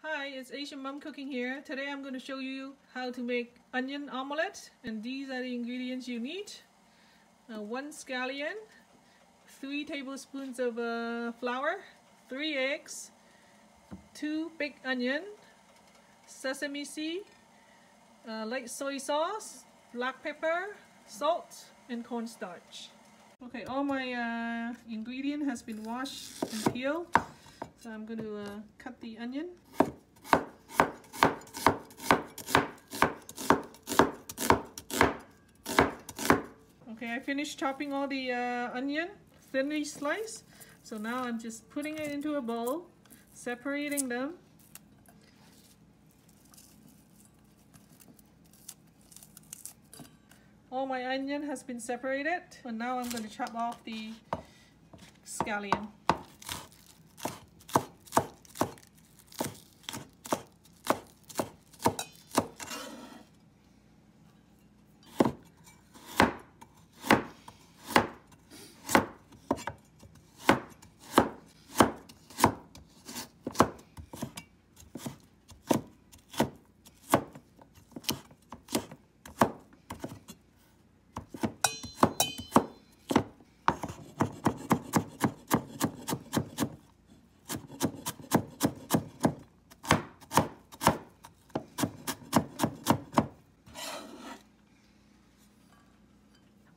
Hi, it's Asian Mom Cooking here. Today I'm going to show you how to make onion omelette, and these are the ingredients you need. 1 scallion, 3 tablespoons of flour, 3 eggs, 2 big onion, sesame seed, light soy sauce, black pepper, salt, and cornstarch. Okay, all my ingredient has been washed and peeled, so I'm going to cut the onion. Okay, I finished chopping all the onion, thinly sliced. So now I'm just putting it into a bowl, separating them. All my onion has been separated, and now I'm going to chop off the scallion.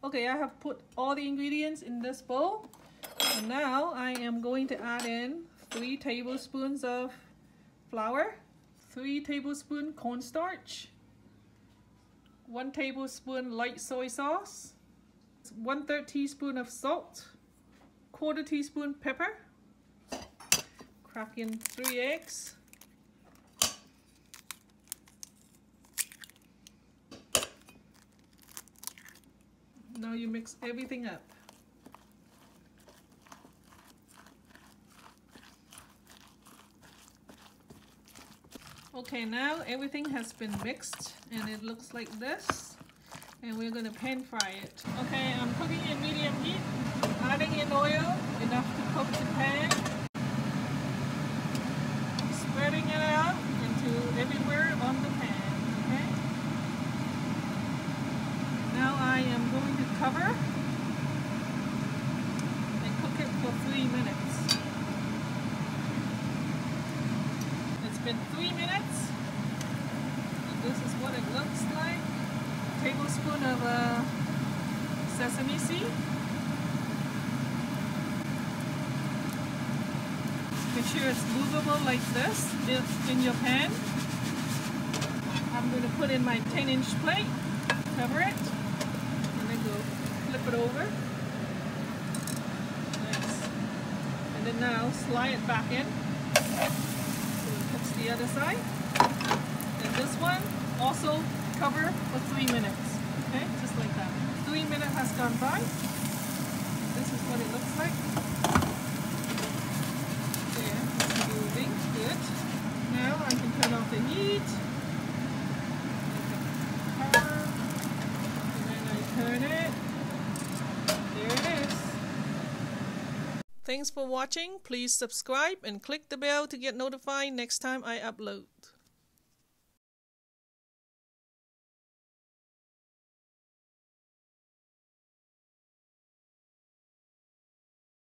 Okay, I have put all the ingredients in this bowl, and now I am going to add in 3 tablespoons of flour, 3 tablespoons cornstarch, 1 tablespoon light soy sauce, 1/3 teaspoon of salt, 1/4 teaspoon pepper, crack in 3 eggs, now you mix everything up. Okay, now everything has been mixed and it looks like this, and we're going to pan fry it. Okay, I'm cooking in medium heat, adding in oil enough to coat the pan, spreading it out into everywhere on the pan. Okay, now I am going to cover and cook it for 3 minutes. It's been 3 minutes, and this is what it looks like. A tablespoon of sesame seed. Make sure it's movable like this in your pan. I'm going to put in my 10-inch plate, cover it, flip it over. Nice. And then now slide it back in. So it cooks the other side. And this one also cover for 3 minutes. Okay, just like that. 3 minutes has gone by. This is what it looks like. There, it's moving. Good. Now I can turn off the heat. And then I turn it. There it is. Thanks for watching. Please subscribe and click the bell to get notified next time I upload.